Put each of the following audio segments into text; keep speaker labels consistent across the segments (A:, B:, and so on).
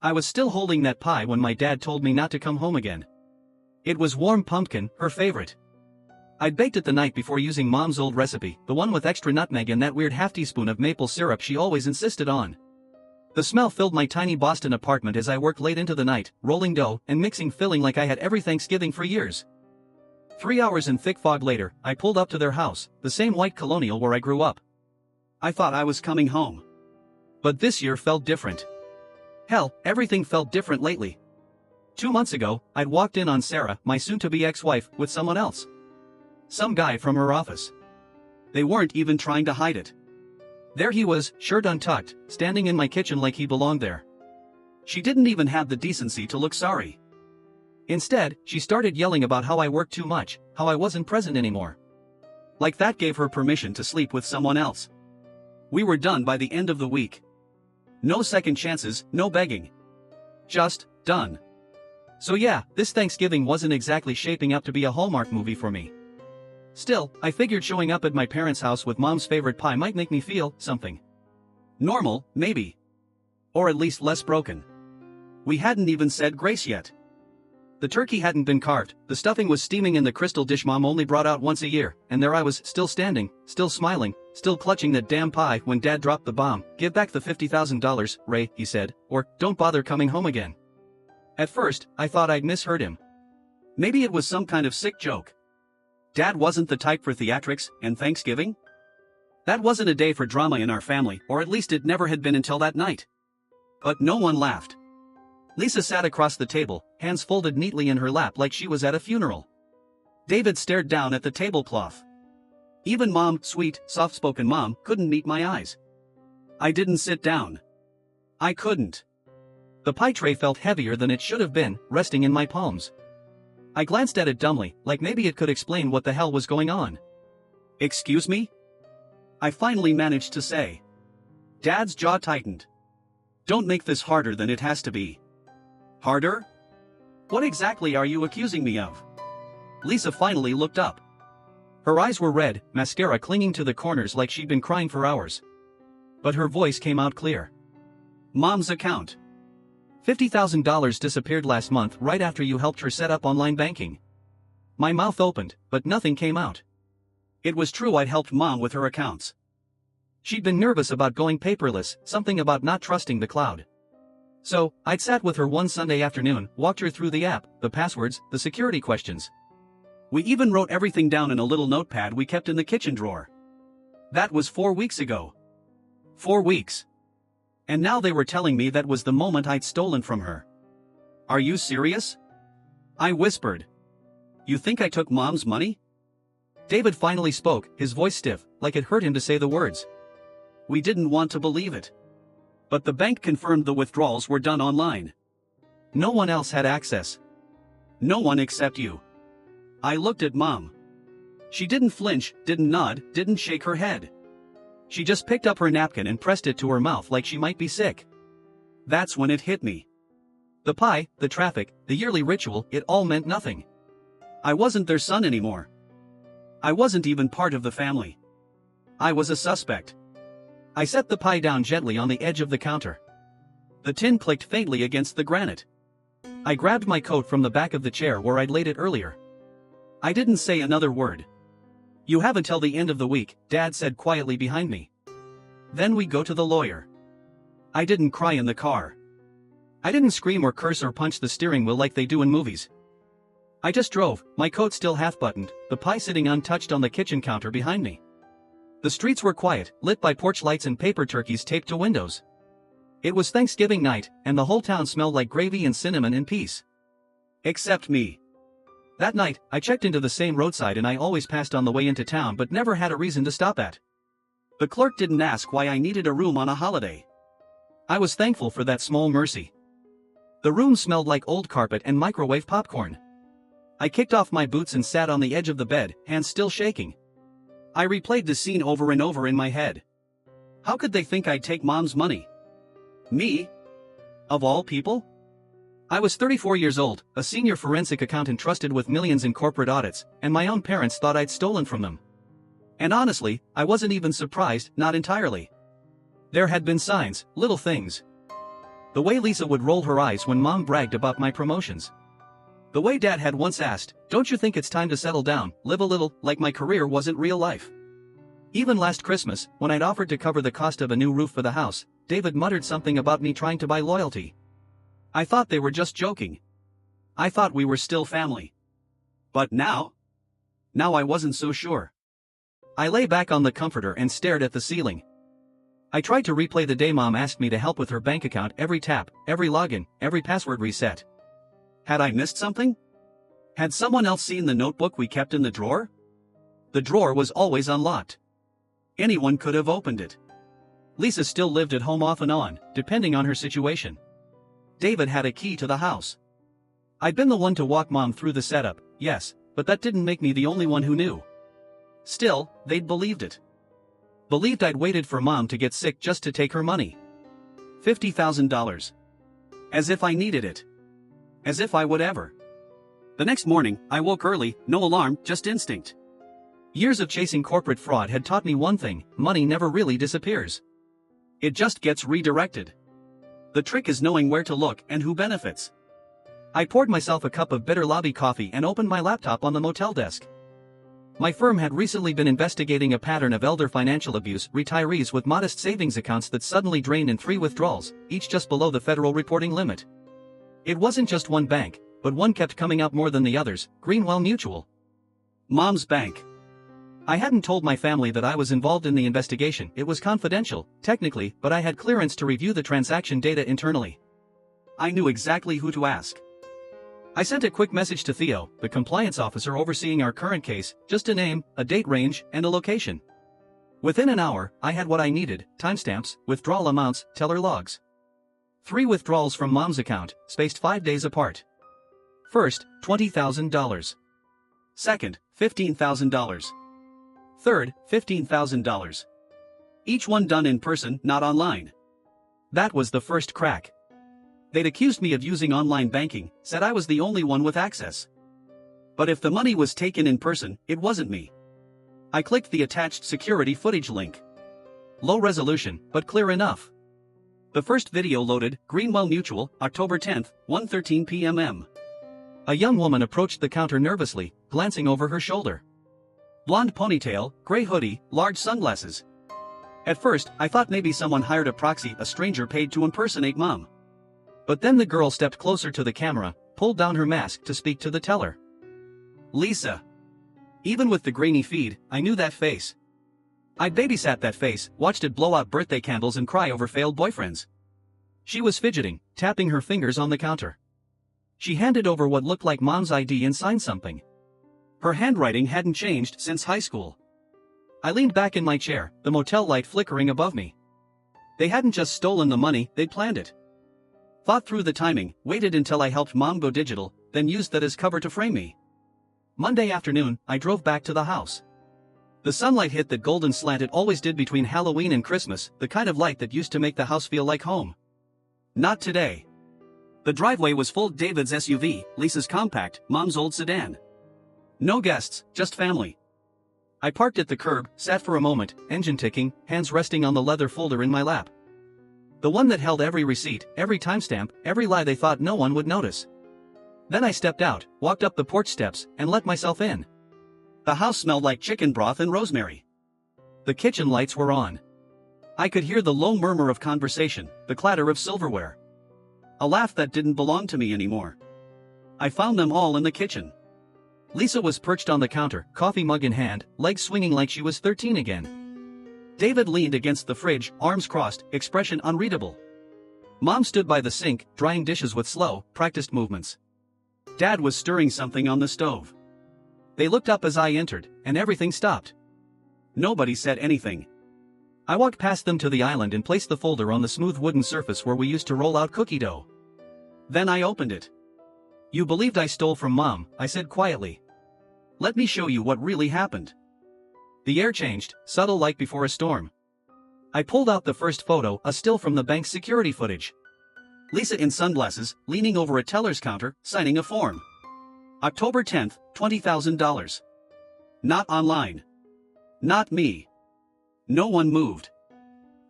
A: I was still holding that pie when my dad told me not to come home again. It was warm pumpkin, her favorite. I'd baked it the night before using Mom's old recipe, the one with extra nutmeg and that weird half-teaspoon of maple syrup she always insisted on. The smell filled my tiny Boston apartment as I worked late into the night, rolling dough and mixing filling like I had every Thanksgiving for years. 3 hours in thick fog later, I pulled up to their house, the same white colonial where I grew up. I thought I was coming home. But this year felt different. Hell, everything felt different lately. 2 months ago, I'd walked in on Sarah, my soon-to-be ex-wife, with someone else. Some guy from her office. They weren't even trying to hide it. There he was, shirt untucked, standing in my kitchen like he belonged there. She didn't even have the decency to look sorry. Instead, she started yelling about how I worked too much, how I wasn't present anymore. Like that gave her permission to sleep with someone else. We were done by the end of the week. No second chances, no begging. Just, done. So yeah, this Thanksgiving wasn't exactly shaping up to be a Hallmark movie for me. Still, I figured showing up at my parents' house with Mom's favorite pie might make me feel something. Normal, maybe. Or at least less broken. We hadn't even said grace yet. The turkey hadn't been carved, the stuffing was steaming in the crystal dish Mom only brought out once a year, and there I was, still standing, still smiling, still clutching that damn pie when Dad dropped the bomb. "Give back the $50,000, Ray," he said, "or don't bother coming home again." At first, I thought I'd misheard him. Maybe it was some kind of sick joke. Dad wasn't the type for theatrics, and Thanksgiving? That wasn't a day for drama in our family, or at least it never had been until that night. But no one laughed. Lisa sat across the table, hands folded neatly in her lap like she was at a funeral. David stared down at the tablecloth. Even Mom, sweet, soft-spoken Mom, couldn't meet my eyes. I didn't sit down. I couldn't. The pie tray felt heavier than it should have been, resting in my palms. I glanced at it dumbly, like maybe it could explain what the hell was going on. "Excuse me?" I finally managed to say. Dad's jaw tightened. "Don't make this harder than it has to be." "Harder? What exactly are you accusing me of?" Lisa finally looked up. Her eyes were red, mascara clinging to the corners like she'd been crying for hours. But her voice came out clear. "Mom's account. $50,000 disappeared last month right after you helped her set up online banking." My mouth opened, but nothing came out. It was true I'd helped Mom with her accounts. She'd been nervous about going paperless, something about not trusting the cloud. So, I'd sat with her one Sunday afternoon, walked her through the app, the passwords, the security questions. We even wrote everything down in a little notepad we kept in the kitchen drawer. That was 4 weeks ago. 4 weeks. And now they were telling me that was the moment I'd stolen from her. "Are you serious?" I whispered. "You think I took Mom's money?" David finally spoke, his voice stiff, like it hurt him to say the words. We didn't want to believe it. But the bank confirmed the withdrawals were done online. No one else had access. No one except you. I looked at Mom. She didn't flinch, didn't nod, didn't shake her head. She just picked up her napkin and pressed it to her mouth like she might be sick. That's when it hit me. The pie, the traffic, the yearly ritual, it all meant nothing. I wasn't their son anymore. I wasn't even part of the family. I was a suspect. I set the pie down gently on the edge of the counter. The tin clicked faintly against the granite. I grabbed my coat from the back of the chair where I'd laid it earlier. I didn't say another word. "You have until the end of the week," Dad said quietly behind me. "Then we go to the lawyer." I didn't cry in the car. I didn't scream or curse or punch the steering wheel like they do in movies. I just drove, my coat still half-buttoned, the pie sitting untouched on the kitchen counter behind me. The streets were quiet, lit by porch lights and paper turkeys taped to windows. It was Thanksgiving night, and the whole town smelled like gravy and cinnamon and peace. Except me. That night, I checked into the same roadside and I always passed on the way into town but never had a reason to stop at. The clerk didn't ask why I needed a room on a holiday. I was thankful for that small mercy. The room smelled like old carpet and microwave popcorn. I kicked off my boots and sat on the edge of the bed, hands still shaking. I replayed the scene over and over in my head. How could they think I'd take Mom's money? Me? Of all people? I was 34 years old, a senior forensic accountant trusted with millions in corporate audits, and my own parents thought I'd stolen from them. And honestly, I wasn't even surprised, not entirely. There had been signs, little things. The way Lisa would roll her eyes when Mom bragged about my promotions. The way Dad had once asked, "Don't you think it's time to settle down, live a little," like my career wasn't real life. Even last Christmas, when I'd offered to cover the cost of a new roof for the house, David muttered something about me trying to buy loyalty. I thought they were just joking. I thought we were still family. But now? Now I wasn't so sure. I lay back on the comforter and stared at the ceiling. I tried to replay the day Mom asked me to help with her bank account, every tap, every login, every password reset. Had I missed something? Had someone else seen the notebook we kept in the drawer? The drawer was always unlocked. Anyone could have opened it. Lisa still lived at home off and on, depending on her situation. David had a key to the house. I'd been the one to walk Mom through the setup, yes, but that didn't make me the only one who knew. Still, they'd believed it. Believed I'd waited for Mom to get sick just to take her money. $50,000. As if I needed it. As if I would ever. The next morning, I woke early, no alarm, just instinct. Years of chasing corporate fraud had taught me one thing: money never really disappears. It just gets redirected. The trick is knowing where to look and who benefits. I poured myself a cup of bitter lobby coffee and opened my laptop on the motel desk. My firm had recently been investigating a pattern of elder financial abuse, retirees with modest savings accounts that suddenly drained in 3 withdrawals, each just below the federal reporting limit. It wasn't just one bank, but one kept coming up more than the others: Greenwell Mutual. Mom's bank. I hadn't told my family that I was involved in the investigation. It was confidential, technically, but I had clearance to review the transaction data internally. I knew exactly who to ask. I sent a quick message to Theo, the compliance officer overseeing our current case, just a name, a date range, and a location. Within an hour, I had what I needed: timestamps, withdrawal amounts, teller logs. 3 withdrawals from Mom's account, spaced 5 days apart. First, $20,000. Second, $15,000. Third, $15,000. Each one done in person, not online. That was the first crack. They'd accused me of using online banking, said I was the only one with access. But if the money was taken in person, it wasn't me. I clicked the attached security footage link. Low resolution, but clear enough. The first video loaded: Greenwell Mutual, October 10th, 1:13 p.m. A young woman approached the counter nervously, glancing over her shoulder. Blonde ponytail, gray hoodie, large sunglasses. At first, I thought maybe someone hired a proxy, a stranger paid to impersonate Mom. But then the girl stepped closer to the camera, pulled down her mask to speak to the teller. Lisa. Even with the grainy feed, I knew that face. I'd babysat that face, watched it blow out birthday candles and cry over failed boyfriends. She was fidgeting, tapping her fingers on the counter. She handed over what looked like Mom's ID and signed something. Her handwriting hadn't changed since high school. I leaned back in my chair, the motel light flickering above me. They hadn't just stolen the money, they'd planned it. Thought through the timing, waited until I helped Mom go digital, then used that as cover to frame me. Monday afternoon, I drove back to the house. The sunlight hit that golden slant it always did between Halloween and Christmas, the kind of light that used to make the house feel like home. Not today. The driveway was full: David's SUV, Lisa's compact, Mom's old sedan. No guests, just family. I parked at the curb, sat for a moment, engine ticking, hands resting on the leather folder in my lap. The one that held every receipt, every timestamp, every lie they thought no one would notice. Then I stepped out, walked up the porch steps, and let myself in. The house smelled like chicken broth and rosemary. The kitchen lights were on. I could hear the low murmur of conversation, the clatter of silverware. A laugh that didn't belong to me anymore. I found them all in the kitchen. Lisa was perched on the counter, coffee mug in hand, legs swinging like she was 13 again. David leaned against the fridge, arms crossed, expression unreadable. Mom stood by the sink, drying dishes with slow, practiced movements. Dad was stirring something on the stove. They looked up as I entered, and everything stopped. Nobody said anything. I walked past them to the island and placed the folder on the smooth wooden surface where we used to roll out cookie dough. Then I opened it. "You believed I stole from Mom," I said quietly. "Let me show you what really happened." The air changed, subtle like before a storm. I pulled out the first photo, a still from the bank's security footage. Lisa in sunglasses, leaning over a teller's counter, signing a form. October 10th, $20,000. Not online. Not me. No one moved.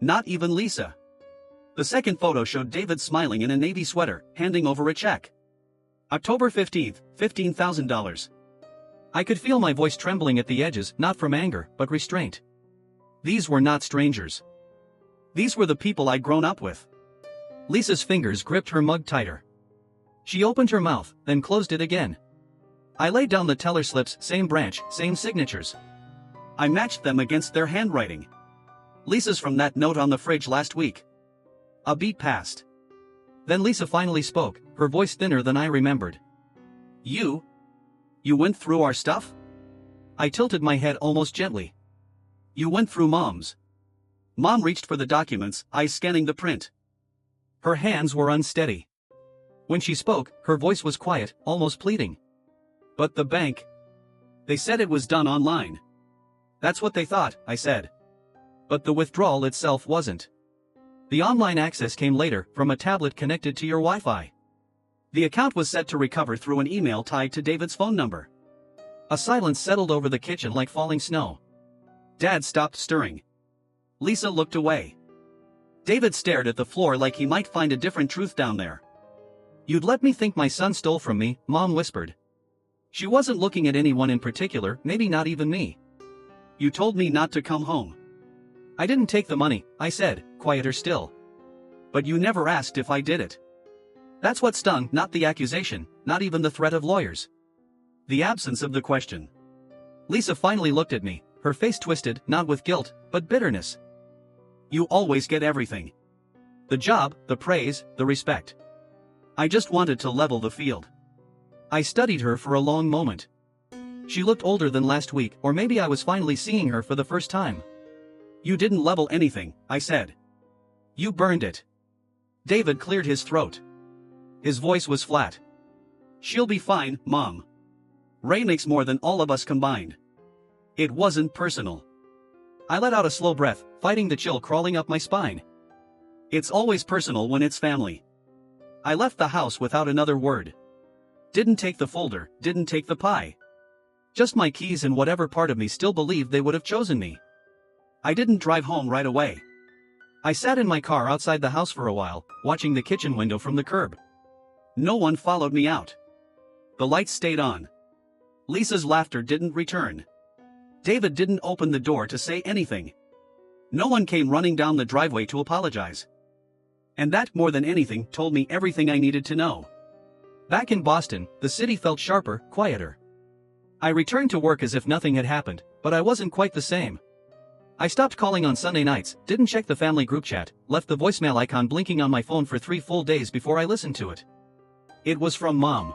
A: Not even Lisa. The second photo showed David smiling in a navy sweater, handing over a check. October 15th, $15,000. I could feel my voice trembling at the edges, not from anger, but restraint. These were not strangers. These were the people I'd grown up with. Lisa's fingers gripped her mug tighter. She opened her mouth, then closed it again. I laid down the teller slips, same branch, same signatures. I matched them against their handwriting. Lisa's from that note on the fridge last week. A beat passed. Then Lisa finally spoke, her voice thinner than I remembered. You went through our stuff? I tilted my head almost gently. You went through Mom's. Mom reached for the documents, eyes scanning the print. Her hands were unsteady. When she spoke, her voice was quiet, almost pleading. But the bank. They said it was done online. That's what they thought, I said. But the withdrawal itself wasn't. The online access came later, from a tablet connected to your Wi-Fi. The account was set to recover through an email tied to David's phone number. A silence settled over the kitchen like falling snow. Dad stopped stirring. Lisa looked away. David stared at the floor like he might find a different truth down there. You'd let me think my son stole from me, Mom whispered. She wasn't looking at anyone in particular, maybe not even me. You told me not to come home. I didn't take the money, I said, quieter still. But you never asked if I did it. That's what stung, not the accusation, not even the threat of lawyers. The absence of the question. Lisa finally looked at me, her face twisted, not with guilt, but bitterness. You always get everything. The job, the praise, the respect. I just wanted to level the field. I studied her for a long moment. She looked older than last week, or maybe I was finally seeing her for the first time. You didn't level anything, I said. You burned it. David cleared his throat. His voice was flat. She'll be fine, Mom. Ray makes more than all of us combined. It wasn't personal. I let out a slow breath, fighting the chill crawling up my spine. It's always personal when it's family. I left the house without another word. Didn't take the folder, didn't take the pie. Just my keys and whatever part of me still believed they would have chosen me. I didn't drive home right away. I sat in my car outside the house for a while, watching the kitchen window from the curb. No one followed me out. The lights stayed on. Lisa's laughter didn't return. David didn't open the door to say anything. No one came running down the driveway to apologize. And that, more than anything, told me everything I needed to know. Back in Boston, the city felt sharper, quieter. I returned to work as if nothing had happened, but I wasn't quite the same. I stopped calling on Sunday nights, didn't check the family group chat, left the voicemail icon blinking on my phone for 3 full days before I listened to it. It was from Mom.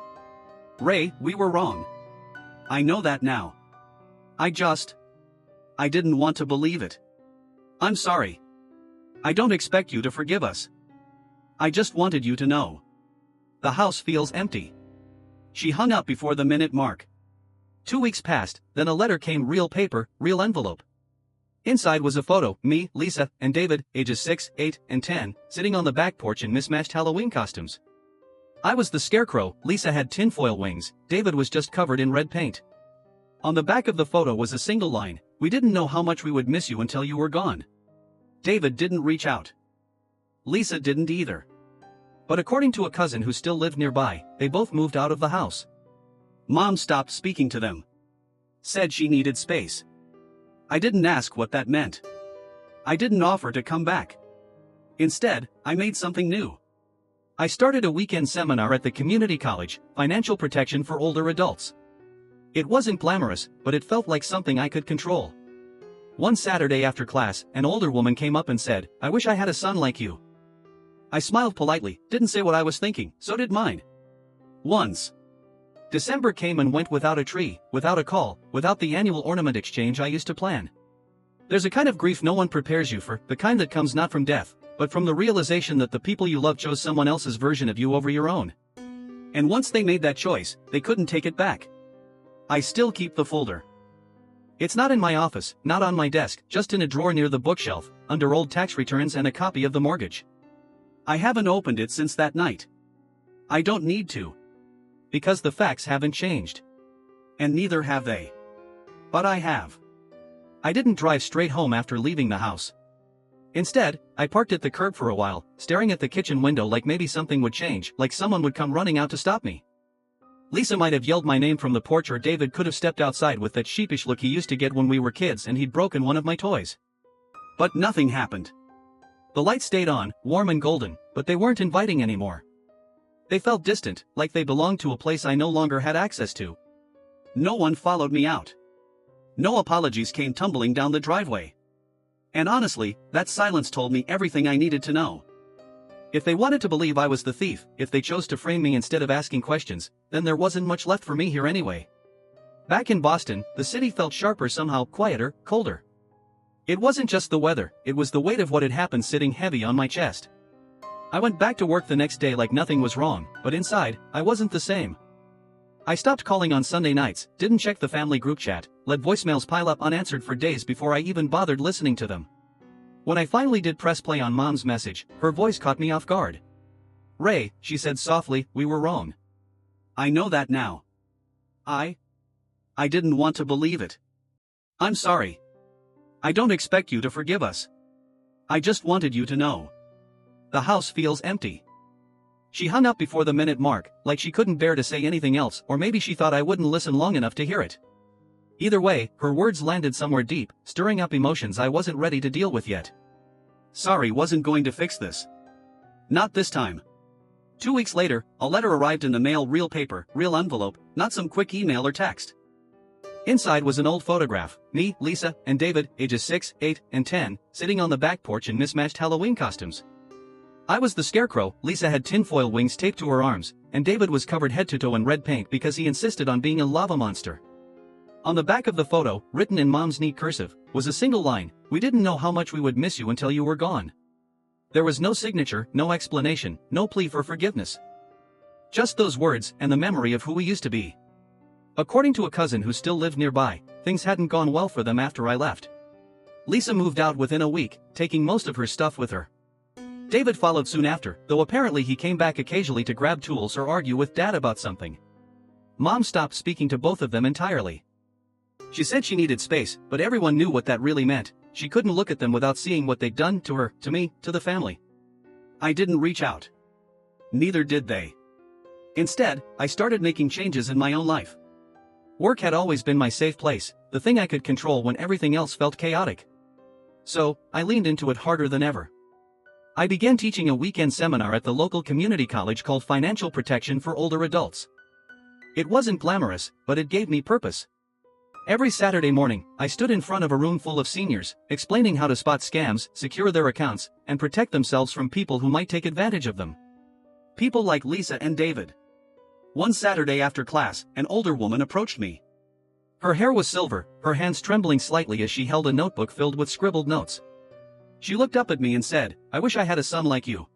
A: Ray, we were wrong. I know that now. I didn't want to believe it. I'm sorry. I don't expect you to forgive us. I just wanted you to know. The house feels empty. She hung up before the minute mark. 2 weeks passed, then a letter came, real paper, real envelope. Inside was a photo, me, Lisa, and David, ages 6, 8, and 10, sitting on the back porch in mismatched Halloween costumes. I was the scarecrow, Lisa had tinfoil wings, David was just covered in red paint. On the back of the photo was a single line, "We didn't know how much we would miss you until you were gone." David didn't reach out. Lisa didn't either. But according to a cousin who still lived nearby, they both moved out of the house. Mom stopped speaking to them. Said she needed space. I didn't ask what that meant. I didn't offer to come back. Instead, I made something new. I started a weekend seminar at the community college, Financial Protection for Older Adults. It wasn't glamorous, but it felt like something I could control. One Saturday after class, an older woman came up and said, "I wish I had a son like you." I smiled politely, didn't say what I was thinking, so did mine. Once. December came and went without a tree, without a call, without the annual ornament exchange I used to plan. There's a kind of grief no one prepares you for, the kind that comes not from death, but from the realization that the people you love chose someone else's version of you over your own. And once they made that choice, they couldn't take it back. I still keep the folder. It's not in my office, not on my desk, just in a drawer near the bookshelf, under old tax returns and a copy of the mortgage. I haven't opened it since that night. I don't need to. Because the facts haven't changed. And neither have they. But I have. I didn't drive straight home after leaving the house. Instead, I parked at the curb for a while, staring at the kitchen window like maybe something would change, like someone would come running out to stop me. Lisa might have yelled my name from the porch, or David could have stepped outside with that sheepish look he used to get when we were kids and he'd broken one of my toys. But nothing happened. The lights stayed on, warm and golden, but they weren't inviting anymore. They felt distant, like they belonged to a place I no longer had access to. No one followed me out. No apologies came tumbling down the driveway. And honestly, that silence told me everything I needed to know. If they wanted to believe I was the thief, if they chose to frame me instead of asking questions, then there wasn't much left for me here anyway. Back in Boston, the city felt sharper somehow, quieter, colder. It wasn't just the weather, it was the weight of what had happened sitting heavy on my chest. I went back to work the next day like nothing was wrong, but inside, I wasn't the same. I stopped calling on Sunday nights, didn't check the family group chat, let voicemails pile up unanswered for days before I even bothered listening to them. When I finally did press play on Mom's message, her voice caught me off guard. "Ray," she said softly, "we were wrong. I know that now. I didn't want to believe it. I'm sorry. I don't expect you to forgive us. I just wanted you to know. The house feels empty." She hung up before the minute mark, like she couldn't bear to say anything else, or maybe she thought I wouldn't listen long enough to hear it. Either way, her words landed somewhere deep, stirring up emotions I wasn't ready to deal with yet. Sorry wasn't going to fix this. Not this time. 2 weeks later, a letter arrived in the mail, real paper, real envelope, not some quick email or text. Inside was an old photograph, me, Lisa, and David, ages 6, 8, and 10, sitting on the back porch in mismatched Halloween costumes. I was the Scarecrow, Lisa had tinfoil wings taped to her arms, and David was covered head to toe in red paint because he insisted on being a lava monster. On the back of the photo, written in Mom's neat cursive, was a single line: "We didn't know how much we would miss you until you were gone." There was no signature, no explanation, no plea for forgiveness. Just those words and the memory of who we used to be. According to a cousin who still lived nearby, things hadn't gone well for them after I left. Lisa moved out within a week, taking most of her stuff with her. David followed soon after, though apparently he came back occasionally to grab tools or argue with Dad about something. Mom stopped speaking to both of them entirely. She said she needed space, but everyone knew what that really meant. She couldn't look at them without seeing what they'd done to her, to me, to the family. I didn't reach out. Neither did they. Instead, I started making changes in my own life. Work had always been my safe place, the thing I could control when everything else felt chaotic. So, I leaned into it harder than ever. I began teaching a weekend seminar at the local community college called Financial Protection for Older Adults. It wasn't glamorous, but it gave me purpose. Every Saturday morning, I stood in front of a room full of seniors, explaining how to spot scams, secure their accounts, and protect themselves from people who might take advantage of them. People like Lisa and David. One Saturday after class, an older woman approached me. Her hair was silver, her hands trembling slightly as she held a notebook filled with scribbled notes. She looked up at me and said, "I wish I had a son like you.